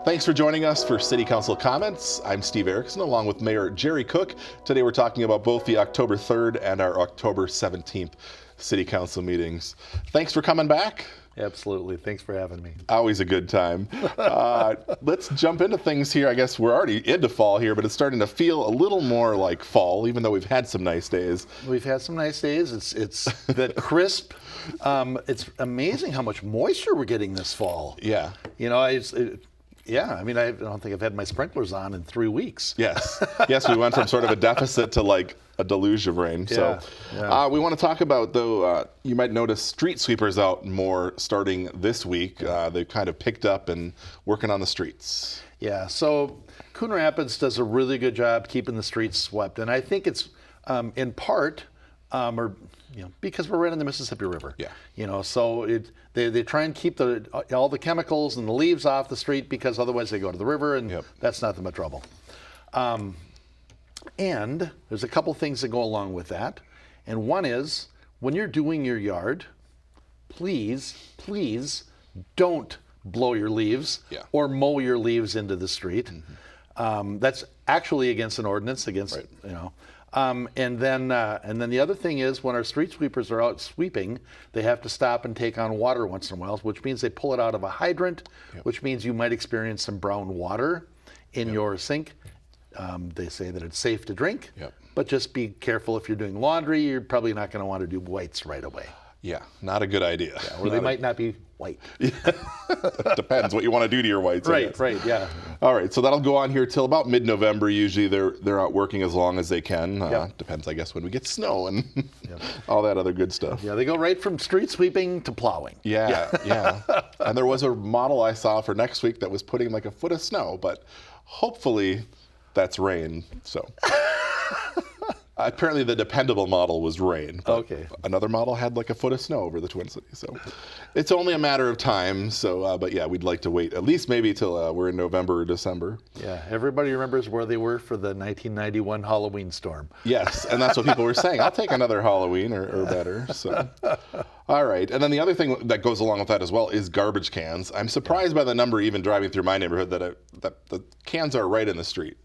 Thanks for joining us for City Council Comments. I'm Steve Erickson along with Mayor Jerry Cook. Today we're talking about both the October 3rd and our October 17th City Council meetings. Thanks for coming back. Absolutely. Thanks for having me. Always a good time. Let's jump into things here. I guess we're already into fall here, but it's starting to feel a little more like fall, even though we've had some nice days. We've had some nice days. It's that crisp. It's amazing how much moisture we're getting this fall. Yeah. You know, I don't think I've had my sprinklers on in 3 weeks. Yes. Yes, we went from sort of a deficit to like a deluge of rain. Yeah. We want to talk about, though, you might notice street sweepers out more starting this week. They've kind of picked up and working on the streets. Yeah, so Coon Rapids does a really good job keeping the streets swept. And I think it's in part, because we're right on the Mississippi River. Yeah. So they try and keep all the chemicals and the leaves off the street because otherwise they go to the river and that's nothing but trouble. And there's a couple things that go along with that. And one is when you're doing your yard, please don't blow your leaves or mow your leaves into the street. Mm-hmm. That's actually against an ordinance And then the other thing is when our street sweepers are out sweeping, they have to stop and take on water once in a while, which means they pull it out of a hydrant, which means you might experience some brown water in your sink. They say that it's safe to drink, but just be careful if you're doing laundry. You're probably not going to want to do whites right away. Yeah, not a good idea. Yeah, or they might not be white. Depends what you want to do to your whites. Right, yeah. All right, so that'll go on here till about mid-November. Usually they're out working as long as they can. Depends, I guess, when we get snow and all that other good stuff. Yeah, they go right from street sweeping to plowing. Yeah. And there was a model I saw for next week that was putting like a foot of snow, but hopefully that's rain. So apparently the dependable model was rain. Okay. Another model had like a foot of snow over the Twin Cities. So it's only a matter of time. So, but yeah, we'd like to wait at least maybe till we're in November or December. Yeah, everybody remembers where they were for the 1991 Halloween storm. Yes, and that's what people were saying. I'll take another Halloween or better. So, all right. And then the other thing that goes along with that as well is garbage cans. I'm surprised by the number even driving through my neighborhood that the cans are right in the street.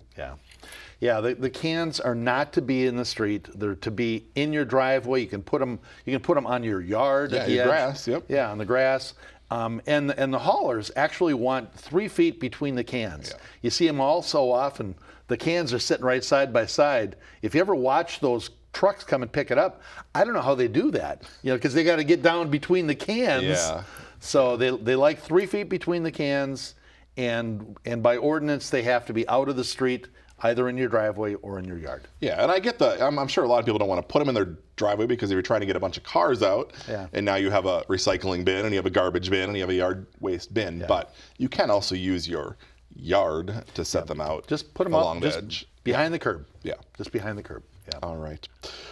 Yeah, the cans are not to be in the street. They're to be in your driveway. You can put them on your yard. Yeah, your grass. Yep. Yeah, on the grass. And the haulers actually want 3 feet between the cans. Yeah. You see them all so often. The cans are sitting right side by side. If you ever watch those trucks come and pick it up, I don't know how they do that. Because they got to get down between the cans. Yeah. So they like 3 feet between the cans, and by ordinance they have to be out of the street, either in your driveway or in your yard. Yeah, and I get I'm sure a lot of people don't want to put them in their driveway because if you're trying to get a bunch of cars out, and now you have a recycling bin, and you have a garbage bin, and you have a yard waste bin, but you can also use your yard to set them out. Just put them along the just edge. Behind the curb. Yeah. Just behind the curb. Yeah. All right.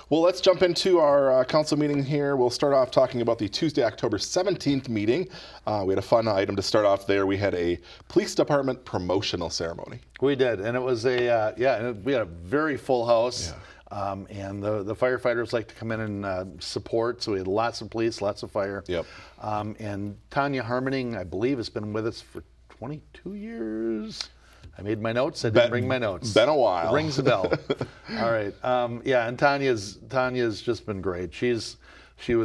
Well, let's jump into our council meeting here. We'll start off talking about the Tuesday, October 17th meeting. We had a fun item to start off there. We had a police department promotional ceremony. We did, and it was we had a very full house. Yeah. And the firefighters like to come in and support, so we had lots of police, lots of fire. Yep. And Tanya Harmoning, I believe, has been with us for 22 years. I made my notes. I didn't bring my notes. Been a while. It rings a bell. All right. And Tanya's just been great. She was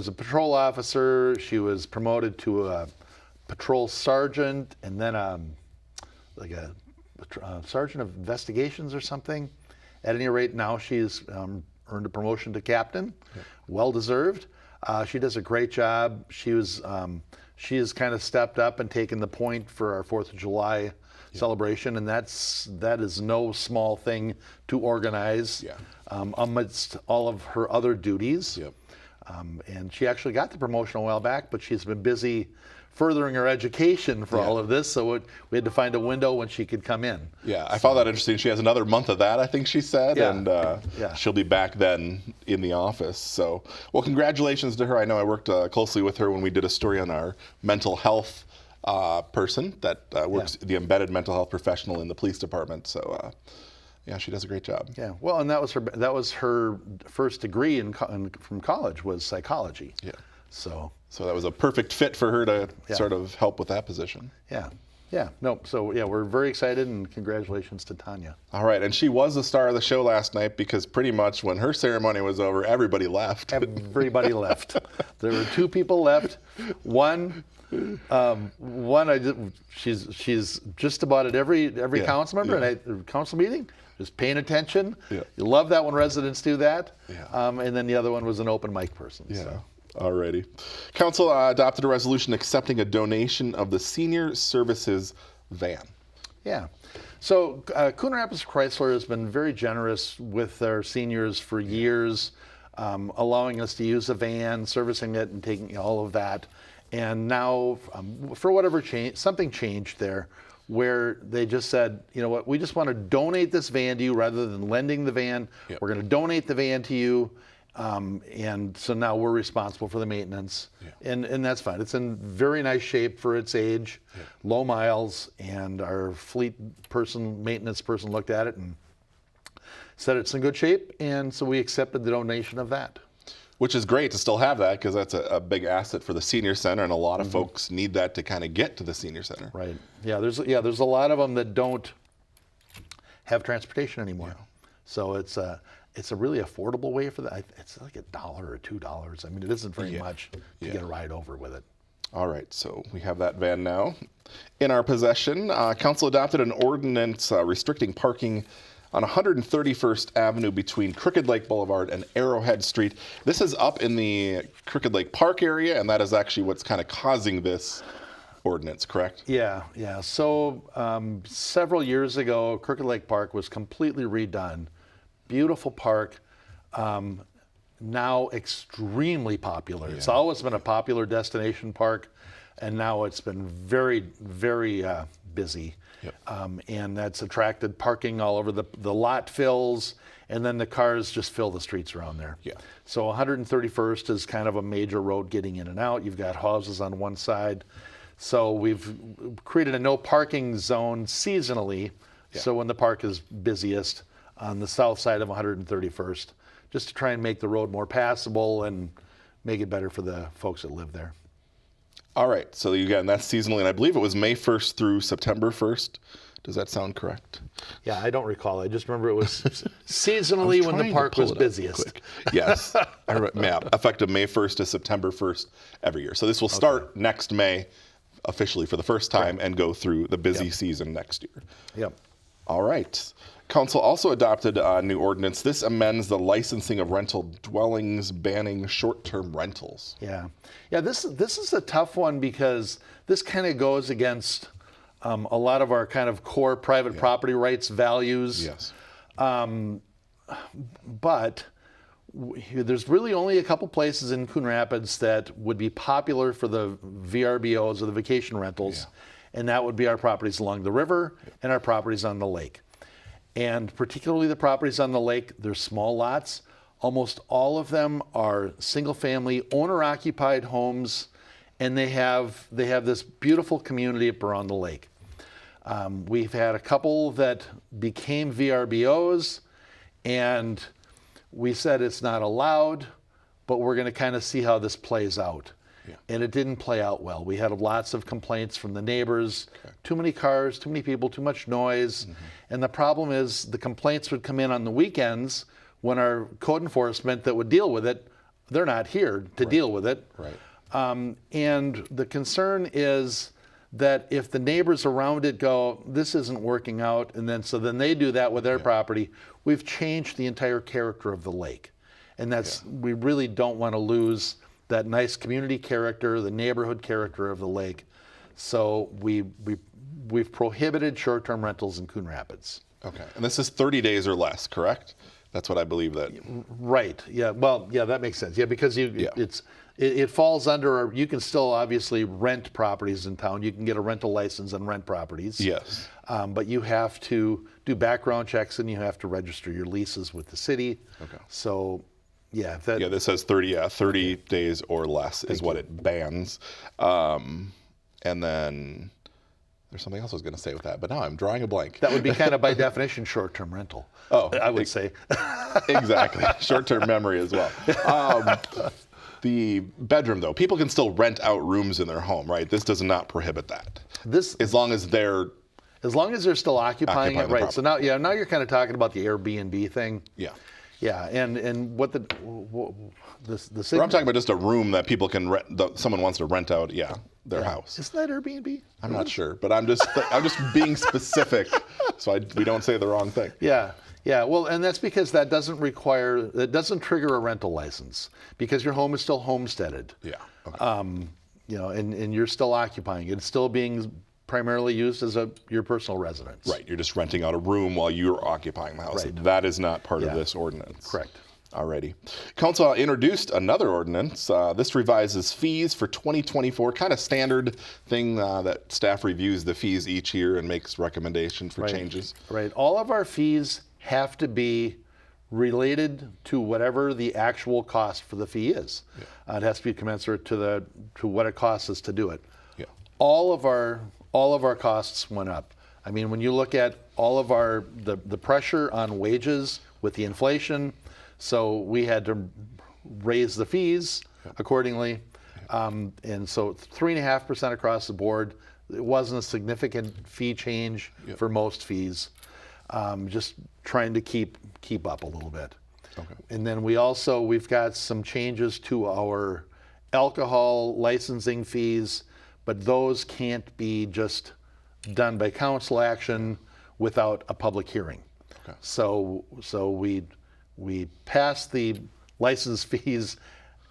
a patrol officer. She was promoted to a patrol sergeant, and then like a sergeant of investigations or something. At any rate, now she's earned a promotion to captain. Yeah. Well deserved. She does a great job. She has kind of stepped up and taken the point for our 4th of July celebration, and that is no small thing to organize amidst all of her other duties. Yep. And she actually got the promotion a while back, but she's been busy furthering her education for all of this, so we had to find a window when she could come in. Yeah, I found that interesting. She has another month of that, I think she said, and she'll be back then in the office. So, well, congratulations to her. I know I worked closely with her when we did a story on our mental health person that works, the embedded mental health professional in the police department. So, she does a great job. Yeah, well, and that was her first degree from college was psychology. Yeah. So that was a perfect fit for her to sort of help with that position. Yeah. Yeah, no, so yeah, we're very excited, and congratulations to Tanya. All right, and she was the star of the show last night because pretty much when her ceremony was over, everybody left. Everybody left. There were 2 people left. One, she's just about at every council member and council meeting, just paying attention. Yeah. You love that when residents do that. Yeah. And then the other one was an open mic person. Yeah. So. Alrighty. Council adopted a resolution accepting a donation of the Senior Services van. Yeah. So Coon Rapids Chrysler has been very generous with their seniors for years, allowing us to use a van, servicing it, and taking all of that. And now, for whatever change, something changed there, where they just said, you know what, we just want to donate this van to you rather than lending the van. Yep. We're going to donate the van to you. And so now we're responsible for the maintenance, and that's fine. It's in very nice shape for its age, low miles, and our fleet person, maintenance person looked at it and said it's in good shape, and so we accepted the donation of that. Which is great to still have that because that's a big asset for the senior center, and a lot of folks need that to kind of get to the senior center. Right. Yeah. There's a lot of them that don't have transportation anymore, so it's a really affordable way for that. It's like $1 or $2. I mean, it isn't very much to get a ride over with it. All right, so we have that van now in our possession. Council adopted an ordinance restricting parking on 131st Avenue between Crooked Lake Boulevard and Arrowhead Street. This is up in the Crooked Lake Park area, and that is actually what's kind of causing this ordinance, correct? Yeah. So several years ago, Crooked Lake Park was completely redone. Beautiful park, now extremely popular. It's always been a popular destination park, and now it's been very, very busy. And that's attracted parking all over. The lot fills, and then the cars just fill the streets around there. So 131st is kind of a major road getting in and out. You've got houses on one side. So we've created a no parking zone seasonally, so when the park is busiest, on the south side of 131st, just to try and make the road more passable and make it better for the folks that live there. All right, so again, that's seasonally, and I believe it was May 1st through September 1st. Does that sound correct? Yeah, I don't recall. I just remember it was seasonally when the park was busiest. Yes, effective May 1st to September 1st every year. So this will start next May officially for the first time and go through the busy season next year. All right. Council also adopted a new ordinance. This amends the licensing of rental dwellings, banning short-term rentals. Yeah. This is a tough one because this kind of goes against a lot of our kind of core private property rights values. But there's really only a couple places in Coon Rapids that would be popular for the VRBOs or the vacation rentals, and that would be our properties along the river and our properties on the lake. And particularly the properties on the lake, they're small lots. Almost all of them are single-family, owner-occupied homes, and they have this beautiful community up around the lake. We've had a couple that became VRBOs, and we said it's not allowed, but we're going to kind of see how this plays out. And it didn't play out well. We had lots of complaints from the neighbors, too many cars, too many people, too much noise. And the problem is the complaints would come in on the weekends when our code enforcement that would deal with it, they're not here to deal with it. And the concern is that if the neighbors around it go, this isn't working out, and then they do that with their property, we've changed the entire character of the lake. And we really don't want to lose that nice community character, the neighborhood character of the lake. So we've prohibited short-term rentals in Coon Rapids. Okay, and this is 30 days or less, correct? That's what I believe that. Right. Yeah. Well, yeah, that makes sense. Yeah, because it falls under. You can still obviously rent properties in town. You can get a rental license and rent properties. Yes. But you have to do background checks and you have to register your leases with the city. Okay. So. Yeah, this says 30 days or less is what it bans. And then there's something else I was going to say with that, but now I'm drawing a blank. That would be kind of by definition short-term rental. I would say. Exactly. Short-term memory as well. The bedroom, though, people can still rent out rooms in their home, right? This does not prohibit that. This, as long as they're still occupying it, the right? So now you're kind of talking about the Airbnb thing. Yeah. Yeah, and what the city, Or I'm talking about just a room that people can rent. Someone wants to rent out. Yeah, their house. Isn't that Airbnb? I'm not sure, but I'm just being specific, so we don't say the wrong thing. Yeah. Yeah, well, and that's because that doesn't trigger a rental license because your home is still homesteaded. Yeah. Okay. And you're still occupying it. It's still being primarily used as your personal residence. Right. You're just renting out a room while you're occupying the house. Right. That is not part of this ordinance. Correct. Alrighty. Council introduced another ordinance. This revises fees for 2024. Kind of standard thing that staff reviews the fees each year and makes recommendations for changes. Right. All of our fees have to be related to whatever the actual cost for the fee is. Yeah. It has to be commensurate to what it costs us to do it. Yeah. All of our costs went up. I mean, when you look at all of the pressure on wages with the inflation, so we had to raise the fees accordingly. And so 3.5% across the board. It wasn't a significant fee change for most fees. Just trying to keep up a little bit. Okay. And then we've got some changes to our alcohol licensing fees, but those can't be just done by council action without a public hearing. Okay. So we passed the license fees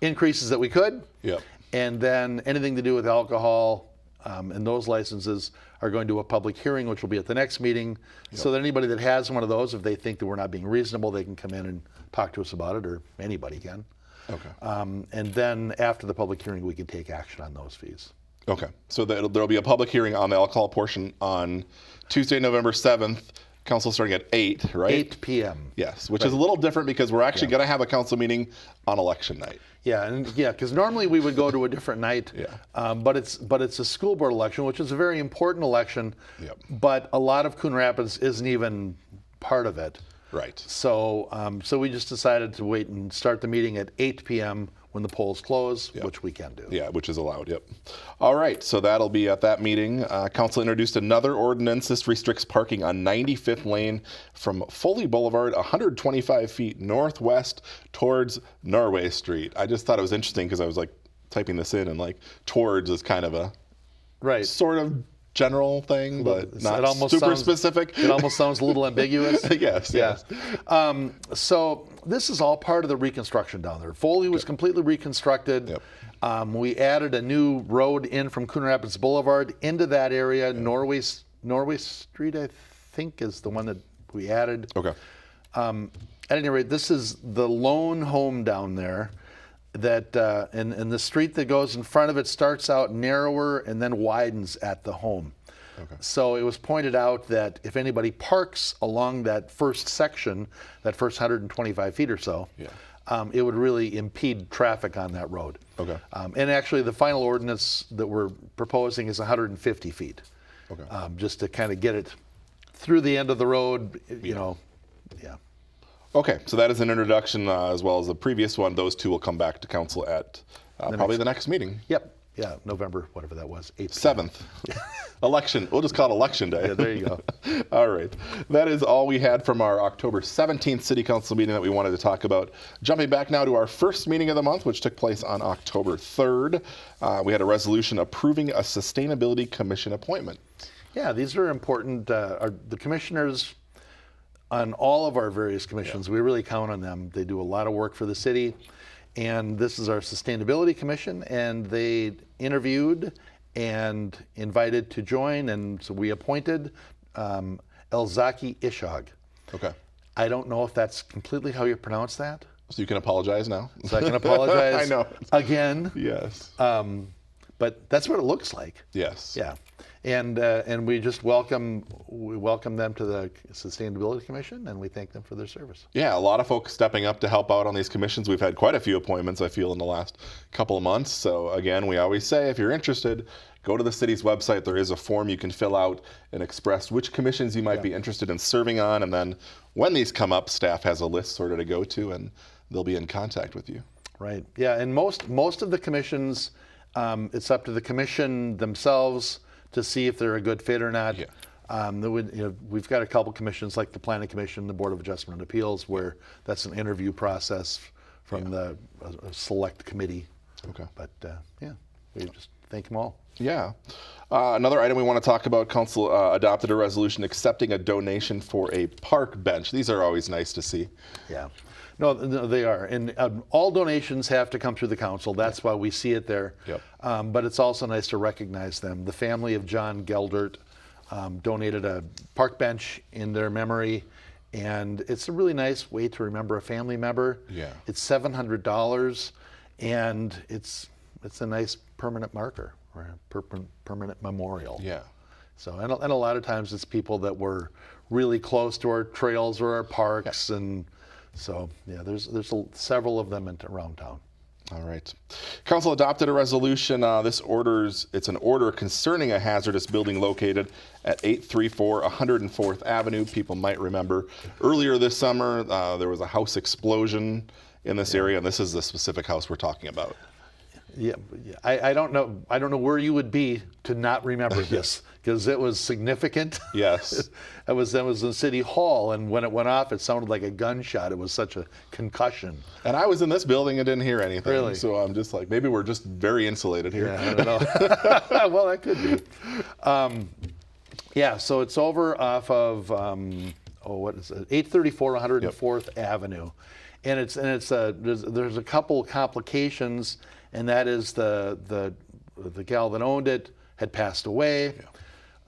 increases that we could. Yep. And then anything to do with alcohol and those licenses are going to a public hearing, which will be at the next meeting. Yep. So that anybody that has one of those, if they think that we're not being reasonable, they can come in and talk to us about it, or anybody can. Okay. And then after the public hearing, we can take action on those fees. Okay. So there'll be a public hearing on the alcohol portion on Tuesday, November 7th. Council starting at 8, right? 8 p.m. Yes, which is a little different because we're actually going to have a council meeting on election night. Yeah, because normally we would go to a different night. Yeah. But it's a school board election, which is a very important election. Yep. But a lot of Coon Rapids isn't even part of it. Right. So we just decided to wait and start the meeting at 8 p.m. when the polls close, which we can do. Yeah, which is allowed, yep. All right, so that'll be at that meeting. Council introduced another ordinance. This restricts parking on 95th Lane from Foley Boulevard, 125 feet northwest towards Norway Street. I just thought it was interesting because I was typing this in, and towards is kind of a sort of general thing, but not super specific. It almost sounds a little ambiguous. Yes. So this is all part of the reconstruction down there. Foley was completely reconstructed. Yep. We added a new road in from Coon Rapids Boulevard into that area. Yep. Norway Street, I think, is the one that we added. Okay. At any rate, this is the lone home down there. That and the street that goes in front of it starts out narrower and then widens at the home. Okay. So it was pointed out that if anybody parks along that first section, that first 125 feet or so, it would really impede traffic on that road. Okay. And actually, the final ordinance that we're proposing is 150 feet. Okay. Just to kind of get it through the end of the road, you know. Yeah. Okay, so that is an introduction as well as the previous one. Those two will come back to council at probably the next meeting. Yep. Yeah, November, whatever that was, 8th. 7th. Election. We'll just call it Election Day. Yeah, there you go. All right. That is all we had from our October 17th City Council meeting that we wanted to talk about. Jumping back now to our first meeting of the month, which took place on October 3rd. We had a resolution approving a Sustainability Commission appointment. Yeah, these are important. The commissioners on all of our various commissions, we really count on them. They do a lot of work for the city. And this is our Sustainability Commission, and they interviewed and invited to join, and so we appointed Elzaki Ishag. Okay. I don't know if that's completely how you pronounce that. So you can apologize now. So I can apologize I know. again. Yes. But that's what it looks like. Yes. Yeah. And we just welcome them to the Sustainability Commission, and we thank them for their service. Yeah, a lot of folks stepping up to help out on these commissions. We've had quite a few appointments, I feel, in the last couple of months. So again, we always say, if you're interested, go to the city's website. There is a form you can fill out and express which commissions you might be interested in serving on. And then when these come up, staff has a list sort of to go to, and they'll be in contact with you. Right. Yeah, and most of the commissions, it's up to the commission themselves to see if they're a good fit or not. Yeah. We've got a couple commissions like the Planning Commission, the Board of Adjustment and Appeals, where that's an interview process from the select committee. Okay. But we just thank them all. Yeah. Another item we want to talk about, Council adopted a resolution accepting a donation for a park bench. These are always nice to see. Yeah. No, they are. And all donations have to come through the council. That's why we see it there. Yep. But it's also nice to recognize them. The family of John Geldert donated a park bench in their memory. And it's a really nice way to remember a family member. Yeah. It's $700, and it's a nice permanent marker or a permanent memorial. Yeah. So, and a lot of times it's people that were really close to our trails or our parks, and so there's several of them around town. All right. Council adopted a resolution. It's an order concerning a hazardous building located at 834 104th Avenue. People might remember earlier this summer there was a house explosion in this area, and this is the specific house we're talking about. Yeah, I don't know where you would be to not remember this, because it was significant. Yes. It was in City Hall, and when it went off, it sounded like a gunshot. It was such a concussion. And I was in this building and didn't hear anything. Really? So I'm just like, maybe we're just very insulated here. Yeah, I don't know. Well, that could be. So it's over off of what is it? 834 104th Avenue, and there's a couple complications. And that is the gal that owned it had passed away.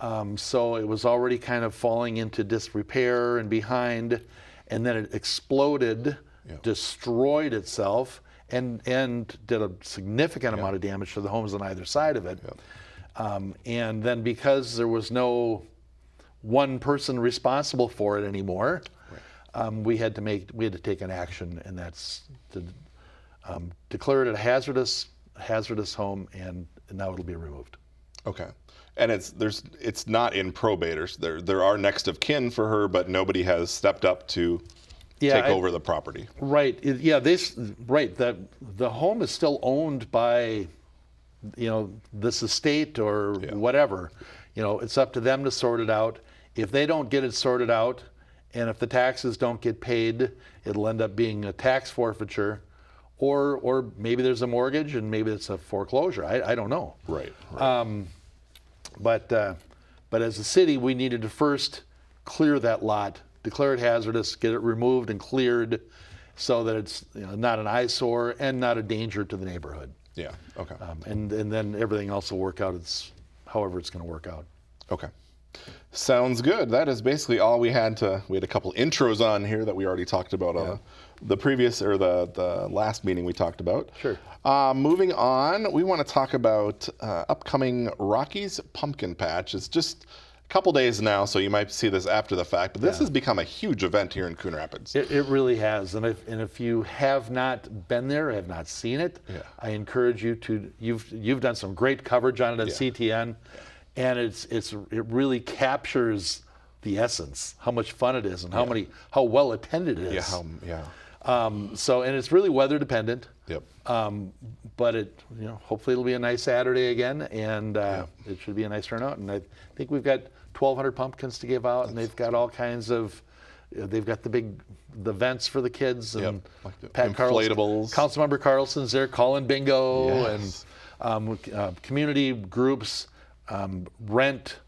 Yeah. So it was already kind of falling into disrepair and behind. And then it exploded, destroyed itself, and did a significant amount of damage to the homes on either side of it. Yeah. And then because there was no one person responsible for it anymore, we had to take an action, and that's to declare it a hazardous home, and now it'll be removed. Okay. And it's not in probate. There are next of kin for her, but nobody has stepped up to take over the property. Right. That the home is still owned by, this estate or whatever. It's up to them to sort it out. If they don't get it sorted out, and if the taxes don't get paid, it'll end up being a tax forfeiture. Or maybe there's a mortgage and maybe it's a foreclosure. I don't know. Right. But as a city, we needed to first clear that lot, declare it hazardous, get it removed and cleared, so that it's not an eyesore and not a danger to the neighborhood. Yeah. Okay. And then everything else will work out. However it's going to work out. Okay. Sounds good. That is basically all we had. We had a couple intros on here that we already talked about the previous or the last meeting we talked about. Sure. Moving on, we want to talk about upcoming Rocky's Pumpkin Patch. It's just a couple days now, so you might see this after the fact, but this has become a huge event here in Coon Rapids. It really has, and if you have not been there, have not seen it, I encourage you to. You've done some great coverage on it at CTN. And it really captures the essence, how much fun it is, and how well attended it is. And it's really weather dependent. Yep. But hopefully it'll be a nice Saturday again, and it should be a nice turnout. And I think we've got 1,200 pumpkins to give out, and they've got all kinds of. They've got the vents for the kids, and like the Pat inflatables. Councilmember Carlson's there calling bingo, and community groups. Rent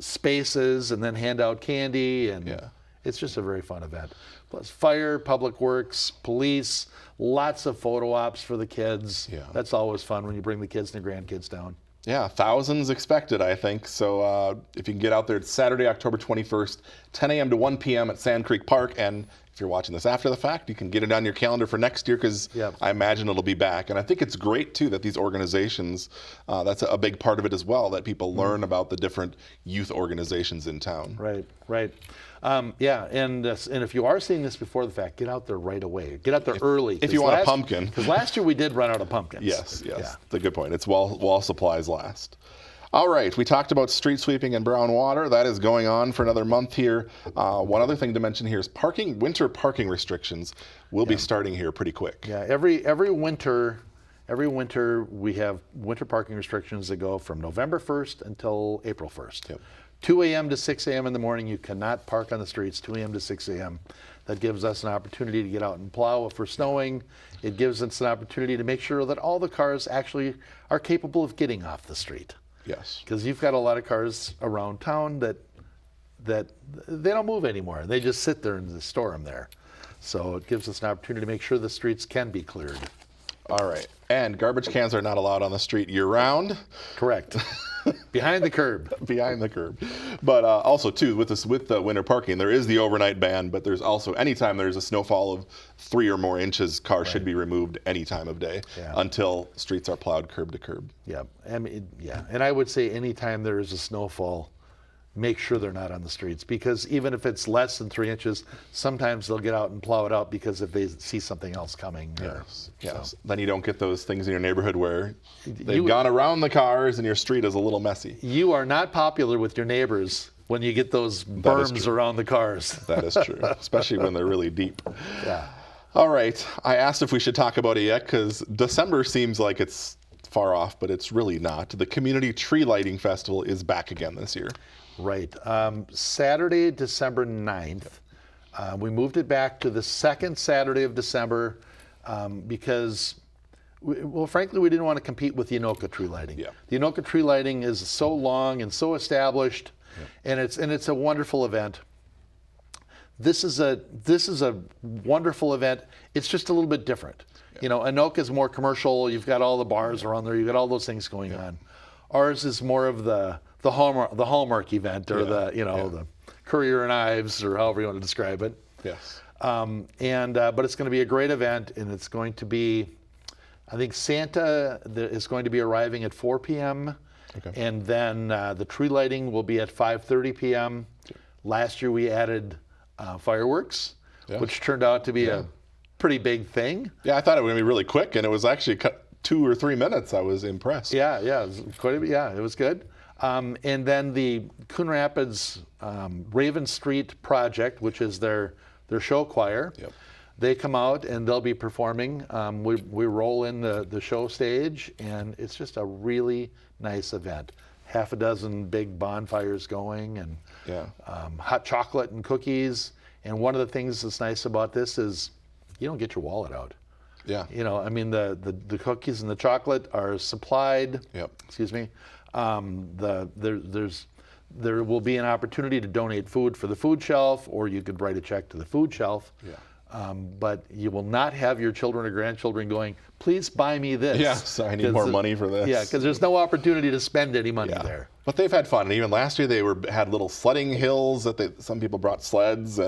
spaces and then hand out candy, and it's just a very fun event. Plus fire, public works, police, lots of photo ops for the kids. That's always fun when you bring the kids and the grandkids down. Yeah, thousands expected, I think. So if you can get out there, it's Saturday, October 21st, 10 a.m. to 1 p.m. at Sand Creek Park. And if you're watching this after the fact, you can get it on your calendar for next year, because I imagine it'll be back. And I think it's great, too, that these organizations, that's a big part of it as well, that people learn about the different youth organizations in town. Right. And if you are seeing this before the fact, get out there right away. Get out there early. If you want a pumpkin. Because last year we did run out of pumpkins. Yes. That's a good point. It's wall supplies last. All right, we talked about street sweeping and brown water. That is going on for another month here. One other thing to mention here is winter parking restrictions will be starting here pretty quick. Yeah, every winter every winter we have winter parking restrictions that go from November 1st until April 1st. Yep. 2 a.m. to 6 a.m. in the morning, you cannot park on the streets, 2 a.m. to 6 a.m. That gives us an opportunity to get out and plow if we're snowing. It gives us an opportunity to make sure that all the cars actually are capable of getting off the street. Yes. Because you've got a lot of cars around town that they don't move anymore. They just sit there and store them there. So it gives us an opportunity to make sure the streets can be cleared. All right. And garbage cans are not allowed on the street year-round. Correct. Behind the curb. Behind the curb. But also, too, with the winter parking, there is the overnight ban, but there's also, anytime there's a snowfall of 3 or more inches, cars should be removed any time of day until streets are plowed curb to curb. Yeah. I mean, yeah. And I would say anytime there is a snowfall, make sure they're not on the streets, because even if it's less than 3 inches, sometimes they'll get out and plow it out because if they see something else coming. Yes. So. Then you don't get those things in your neighborhood where they've gone around the cars and your street is a little messy. You are not popular with your neighbors when you get those berms around the cars. That is true, especially when they're really deep. Yeah. All right. I asked if we should talk about it yet because December seems like it's far off, but it's really not. The Community Tree Lighting Festival is back again this year. Right. Saturday, December 9th. We moved it back to the second Saturday of December because, frankly, we didn't want to compete with the Anoka tree lighting. Yeah. The Anoka tree lighting is so long and so established, and it's a wonderful event. This is a wonderful event. It's just a little bit different. Yeah. You know, Anoka is more commercial. You've got all the bars around there. You've got all those things going on. Ours is more of the Hallmark event, or the Currier and Ives, or however you want to describe it. Yes. But it's going to be a great event, and it's going to be, I think Santa is going to be arriving at 4 p.m. Okay. And then the tree lighting will be at 5:30 p.m. Okay. Last year we added fireworks, which turned out to be a pretty big thing. Yeah, I thought it was going to be really quick, and it was actually 2 or 3 minutes. I was impressed. Yeah, it was quite a bit. Yeah, it was good. And then the Coon Rapids Raven Street Project, which is their show choir, they come out and they'll be performing. We roll in the show stage, and it's just a really nice event. Half a dozen big bonfires going, and hot chocolate and cookies. And one of the things that's nice about this is you don't get your wallet out. Yeah. You know, I mean, the cookies and the chocolate are supplied. Yep. Excuse me. There will be an opportunity to donate food for the food shelf, or you could write a check to the food shelf. Yeah. But you will not have your children or grandchildren going, please buy me this. Yeah, so I need more money for this. Yeah, because there's no opportunity to spend any money there. But they've had fun. And even last year they had little sledding hills that some people brought sleds.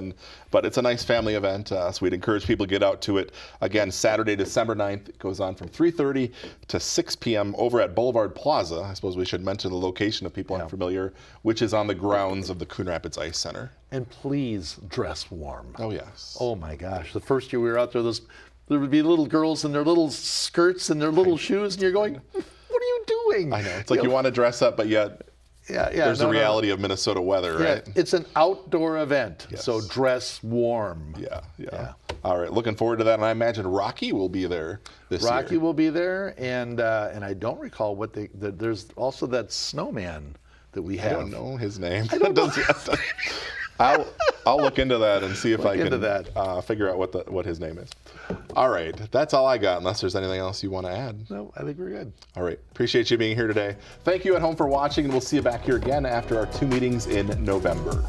But it's a nice family event. So we'd encourage people to get out to it. Again, Saturday, December 9th. It goes on from 3:30 to 6 p.m. over at Boulevard Plaza. I suppose we should mention the location if people aren't familiar, which is on the grounds of the Coon Rapids Ice Center. And please dress warm. Oh, yes. Oh, my gosh. The first year we were out there, there would be little girls in their little skirts and their little shoes, and you're going, what are you doing? I know. It's like you want to dress up, but yet there's the reality of Minnesota weather, right? It's an outdoor event, so dress warm. Yeah. All right. Looking forward to that. And I imagine Rocky will be there this year. Rocky will be there, and I don't recall there's also that snowman that we have. I don't know his name. I don't know. I'll look into that and see if I can figure out what his name is. All right. That's all I got, unless there's anything else you want to add. No, I think we're good. All right. Appreciate you being here today. Thank you at home for watching, and we'll see you back here again after our 2 meetings in November.